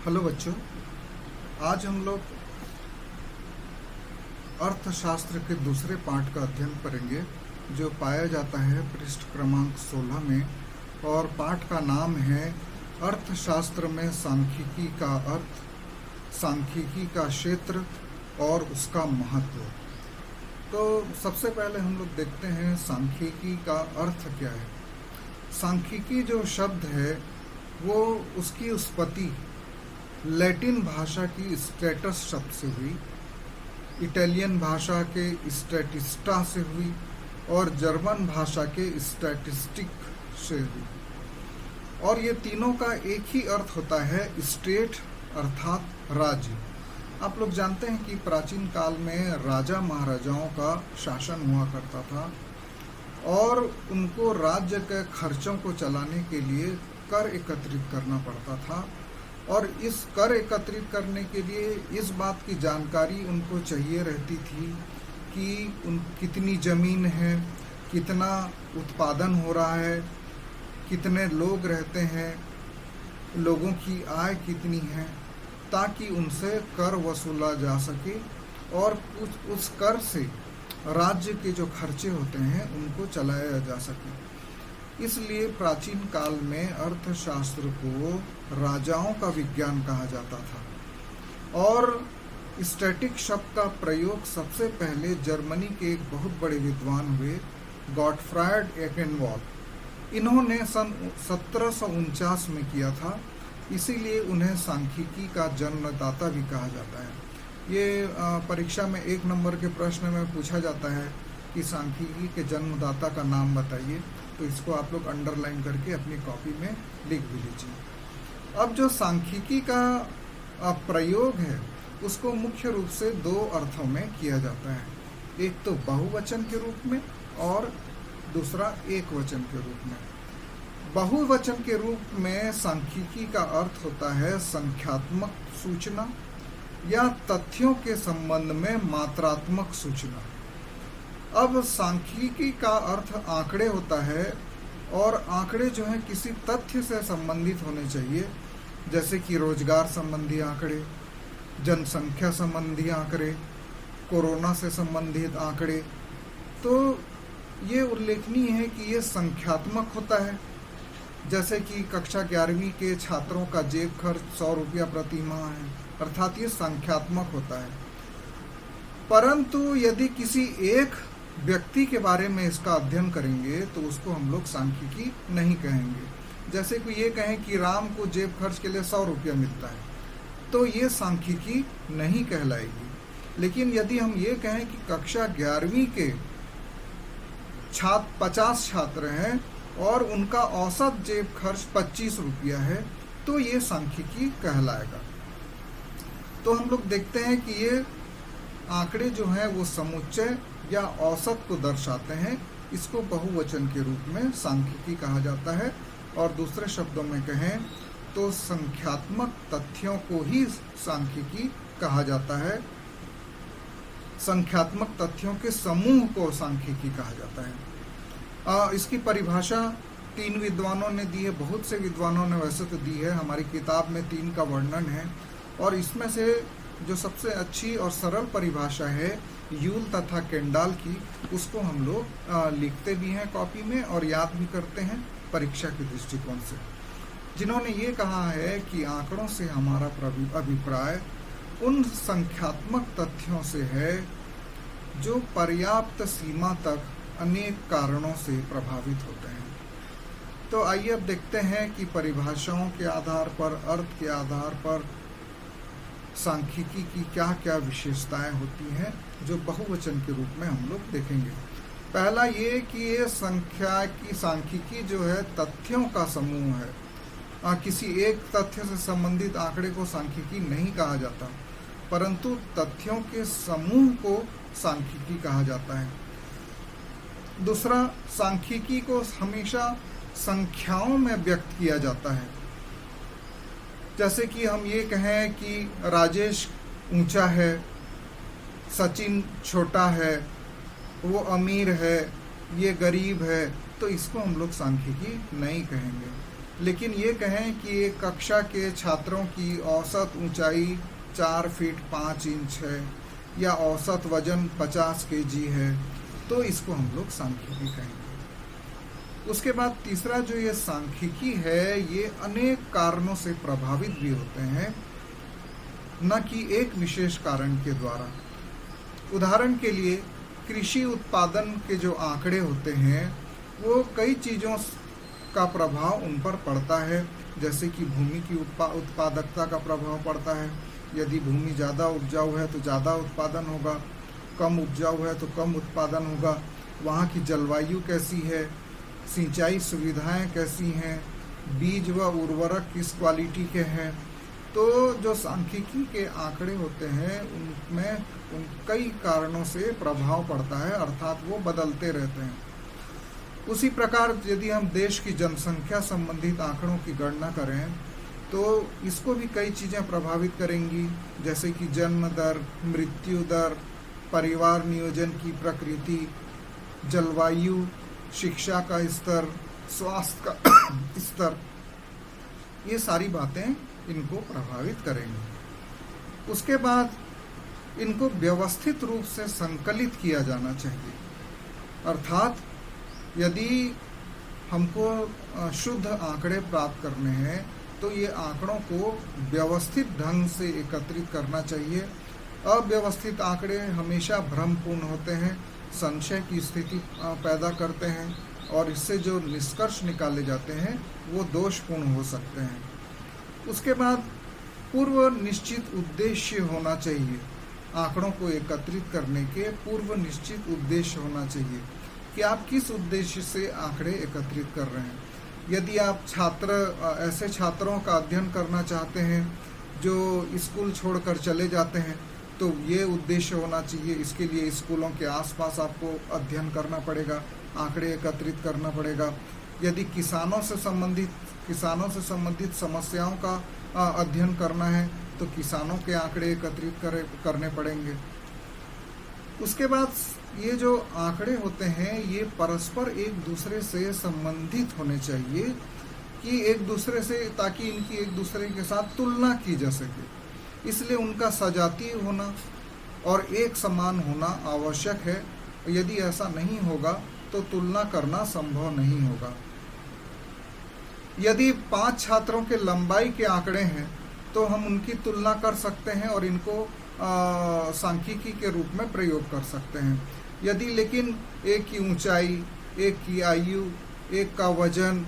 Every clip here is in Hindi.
हेलो बच्चों, आज हम लोग अर्थशास्त्र के दूसरे पाठ का अध्ययन करेंगे जो पाया जाता है पृष्ठ क्रमांक 16 में। और पाठ का नाम है अर्थशास्त्र में सांख्यिकी का अर्थ, सांख्यिकी का क्षेत्र और उसका महत्व। तो सबसे पहले हम लोग देखते हैं सांख्यिकी का अर्थ क्या है। सांख्यिकी जो शब्द है वो उसकी उत्पत्ति लैटिन भाषा की स्टेटस शब्द से हुई, इटालियन भाषा के स्टैटिस्टा से हुई और जर्मन भाषा के स्टैटिस्टिक से हुई। और ये तीनों का एक ही अर्थ होता है स्टेट, अर्थात राज्य। आप लोग जानते हैं कि प्राचीन काल में राजा महाराजाओं का शासन हुआ करता था और उनको राज्य के खर्चों को चलाने के लिए कर एकत्रित करना पड़ता था। और इस कर एकत्रित करने के लिए इस बात की जानकारी उनको चाहिए रहती थी कि कितनी ज़मीन है, कितना उत्पादन हो रहा है, कितने लोग रहते हैं, लोगों की आय कितनी है, ताकि उनसे कर वसूला जा सके और उस कर से राज्य के जो खर्चे होते हैं उनको चलाया जा सके। इसलिए प्राचीन काल में अर्थशास्त्र को राजाओं का विज्ञान कहा जाता था। और स्टैटिक शब्द का प्रयोग सबसे पहले जर्मनी के एक बहुत बड़े विद्वान हुए गॉटफ्राइड एकेनवॉल। इन्होंने सन 1749 में किया था, इसीलिए उन्हें सांख्यिकी का जन्मदाता भी कहा जाता है। ये परीक्षा में 1 नंबर के प्रश्न में पूछा जाता है कि सांख्यिकी के जन्मदाता का नाम बताइए, तो इसको आप लोग अंडरलाइन करके अपनी कॉपी में लिख भी लीजिए। अब जो सांख्यिकी का प्रयोग है उसको मुख्य रूप से 2 अर्थों में किया जाता है। एक तो बहुवचन के रूप में और दूसरा एकवचन के रूप में। बहुवचन के रूप में सांख्यिकी का अर्थ होता है संख्यात्मक सूचना या तथ्यों के संबंध में मात्रात्मक सूचना। अब सांख्यिकी का अर्थ आंकड़े होता है और आंकड़े जो हैं किसी तथ्य से संबंधित होने चाहिए, जैसे कि रोजगार संबंधी आंकड़े, जनसंख्या संबंधी आंकड़े, कोरोना से संबंधित आंकड़े। तो ये उल्लेखनीय है कि ये संख्यात्मक होता है, जैसे कि कक्षा 11वीं के छात्रों का जेब खर्च 100 रुपया प्रति माह है, अर्थात ये संख्यात्मक होता है। परंतु यदि किसी एक व्यक्ति के बारे में इसका अध्ययन करेंगे तो उसको हम लोग सांख्यिकी नहीं कहेंगे। जैसे कि ये कहें कि राम को जेब खर्च के लिए 100 रुपया मिलता है, तो ये सांख्यिकी नहीं कहलाएगी। लेकिन यदि हम ये कहें कि कक्षा 11वीं के 50 छात्र हैं और उनका औसत जेब खर्च 25 रुपया है, तो ये सांख्यिकी कहलाएगा। तो हम लोग देखते हैं कि ये आंकड़े जो हैं वो समुच्चय या औसत को दर्शाते हैं। इसको बहुवचन के रूप में सांख्यिकी कहा जाता है। और दूसरे शब्दों में कहें तो संख्यात्मक तथ्यों को ही सांख्यिकी कहा जाता है। संख्यात्मक तथ्यों के समूह को सांख्यिकी कहा जाता है। इसकी परिभाषा 3 विद्वानों ने दी है, बहुत से विद्वानों ने वैसे तो दी है, हमारी किताब में 3 का वर्णन है। और इसमें से जो सबसे अच्छी और सरल परिभाषा है यूल तथा केंडाल की, उसको हम लोग लिखते भी हैं कॉपी में और याद भी करते हैं परीक्षा के दृष्टिकोण से। जिन्होंने ये कहा है कि आंकड़ों से हमारा अभिप्राय उन संख्यात्मक तथ्यों से है जो पर्याप्त सीमा तक अनेक कारणों से प्रभावित होते हैं। तो आइए अब देखते हैं कि परिभाषाओं के आधार पर, अर्थ के आधार पर सांख्यिकी की क्या क्या विशेषताएं होती हैं, जो बहुवचन के रूप में हम लोग देखेंगे। पहला ये कि ये सांख्यिकी जो है तथ्यों का समूह है। किसी एक तथ्य से संबंधित आंकड़े को सांख्यिकी नहीं कहा जाता, परंतु तथ्यों के समूह को सांख्यिकी कहा जाता है। दूसरा, सांख्यिकी को हमेशा संख्याओं में व्यक्त किया जाता है। जैसे कि हम ये कहें कि राजेश ऊंचा है, सचिन छोटा है, वो अमीर है, ये गरीब है, तो इसको हम लोग सांख्यिकी नहीं कहेंगे। लेकिन ये कहें कि एक कक्षा के छात्रों की औसत ऊंचाई 4 फीट 5 इंच है या औसत वजन 50 केजी है, तो इसको हम लोग सांख्यिकी कहेंगे। उसके बाद तीसरा जो ये सांख्यिकी है, ये अनेक कारणों से प्रभावित भी होते हैं, न कि एक विशेष कारण के द्वारा। उदाहरण के लिए कृषि उत्पादन के जो आंकड़े होते हैं, वो कई चीज़ों का प्रभाव उन पर पड़ता है, जैसे कि भूमि की उत्पादकता का प्रभाव पड़ता है। यदि भूमि ज़्यादा उपजाऊ है तो ज़्यादा उत्पादन होगा, कम उपजाऊ है तो कम उत्पादन होगा। वहाँ की जलवायु कैसी है, सिंचाई सुविधाएं कैसी हैं, बीज व उर्वरक किस क्वालिटी के हैं। तो जो सांख्यिकी के आंकड़े होते हैं, उनमें कई कारणों से प्रभाव पड़ता है, अर्थात वो बदलते रहते हैं। उसी प्रकार यदि हम देश की जनसंख्या संबंधित आंकड़ों की गणना करें तो इसको भी कई चीज़ें प्रभावित करेंगी, जैसे कि जन्म दर, मृत्यु दर, परिवार नियोजन की प्रकृति, जलवायु, शिक्षा का स्तर, स्वास्थ्य का स्तर, ये सारी बातें इनको प्रभावित करेंगी। उसके बाद इनको व्यवस्थित रूप से संकलित किया जाना चाहिए, अर्थात यदि हमको शुद्ध आंकड़े प्राप्त करने हैं तो ये आंकड़ों को व्यवस्थित ढंग से एकत्रित करना चाहिए। अव्यवस्थित आंकड़े हमेशा भ्रमपूर्ण होते हैं, संशय की स्थिति पैदा करते हैं और इससे जो निष्कर्ष निकाले जाते हैं वो दोषपूर्ण हो सकते हैं। उसके बाद पूर्व निश्चित उद्देश्य होना चाहिए। आंकड़ों को एकत्रित करने के पूर्व निश्चित उद्देश्य होना चाहिए कि आप किस उद्देश्य से आंकड़े एकत्रित कर रहे हैं। यदि आप ऐसे छात्रों का अध्ययन करना चाहते हैं जो स्कूल छोड़कर चले जाते हैं, तो ये उद्देश्य होना चाहिए। इसके लिए स्कूलों के आसपास आपको अध्ययन करना पड़ेगा, आंकड़े एकत्रित करना पड़ेगा। यदि किसानों से संबंधित समस्याओं का अध्ययन करना है तो किसानों के आंकड़े एकत्रित करने पड़ेंगे। उसके बाद ये जो आंकड़े होते हैं ये परस्पर एक दूसरे से संबंधित होने चाहिए कि एक दूसरे से, ताकि इनकी एक दूसरे के साथ तुलना की जा सके। इसलिए उनका सजातीय होना और एक समान होना आवश्यक है। यदि ऐसा नहीं होगा तो तुलना करना संभव नहीं होगा। यदि 5 छात्रों के लंबाई के आंकड़े हैं तो हम उनकी तुलना कर सकते हैं और इनको सांख्यिकी के रूप में प्रयोग कर सकते हैं। यदि लेकिन एक की ऊंचाई, एक की आयु, एक का वजन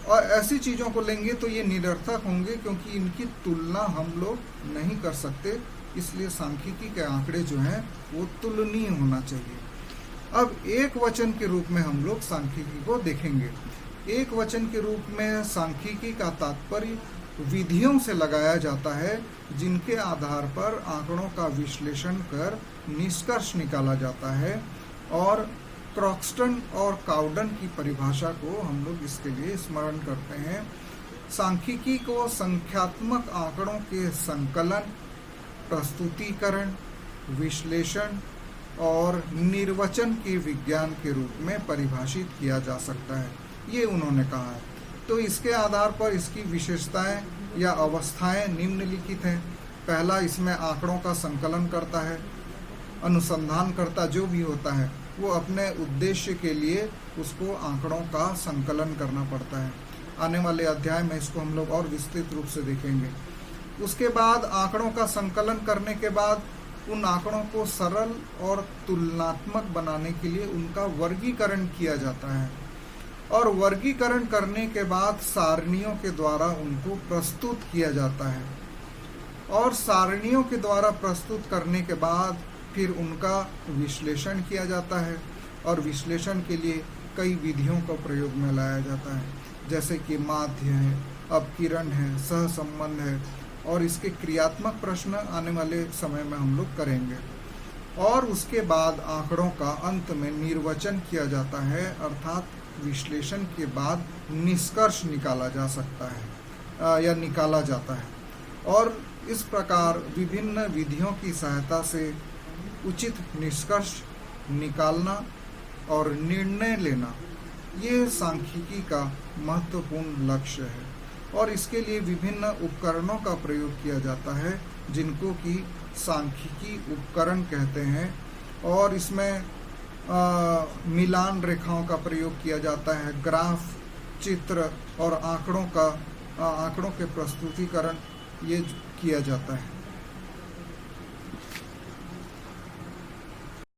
और ऐसी चीज़ों को लेंगे तो ये निरर्थक होंगे, क्योंकि इनकी तुलना हम लोग नहीं कर सकते। इसलिए सांख्यिकी के आंकड़े जो हैं वो तुलनीय होना चाहिए। अब एक वचन के रूप में हम लोग सांख्यिकी को देखेंगे। एक वचन के रूप में सांख्यिकी का तात्पर्य विधियों से लगाया जाता है, जिनके आधार पर आंकड़ों का विश्लेषण कर निष्कर्ष निकाला जाता है। और क्रॉक्सटन और काउडन की परिभाषा को हम लोग इसके लिए स्मरण करते हैं। सांख्यिकी को संख्यात्मक आंकड़ों के संकलन, प्रस्तुतिकरण, विश्लेषण और निर्वचन के विज्ञान के रूप में परिभाषित किया जा सकता है, ये उन्होंने कहा है। तो इसके आधार पर इसकी विशेषताएं या अवस्थाएं निम्नलिखित हैं। पहला, इसमें आंकड़ों का संकलन करता है। अनुसंधानकर्ता जो भी होता है वो अपने उद्देश्य के लिए उसको आंकड़ों का संकलन करना पड़ता है। आने वाले अध्याय में इसको हम लोग और विस्तृत रूप से देखेंगे। उसके बाद आंकड़ों का संकलन करने के बाद उन आंकड़ों को सरल और तुलनात्मक बनाने के लिए उनका वर्गीकरण किया जाता है और वर्गीकरण करने के बाद सारणियों के द्वारा उनको प्रस्तुत किया जाता है और सारणियों के द्वारा प्रस्तुत करने के बाद फिर उनका विश्लेषण किया जाता है और विश्लेषण के लिए कई विधियों का प्रयोग में लाया जाता है, जैसे कि माध्य है, अपकिरण है, सहसंबंध है और इसके क्रियात्मक प्रश्न आने वाले समय में हम लोग करेंगे। और उसके बाद आंकड़ों का अंत में निर्वचन किया जाता है, अर्थात विश्लेषण के बाद निष्कर्ष निकाला जा सकता है या निकाला जाता है। और इस प्रकार विभिन्न विधियों की सहायता से उचित निष्कर्ष निकालना और निर्णय लेना ये सांख्यिकी का महत्वपूर्ण लक्ष्य है और इसके लिए विभिन्न उपकरणों का प्रयोग किया जाता है जिनको कि सांख्यिकी उपकरण कहते हैं। और इसमें मिलान रेखाओं का प्रयोग किया जाता है, ग्राफ, चित्र और आंकड़ों के प्रस्तुतिकरण ये किया जाता है।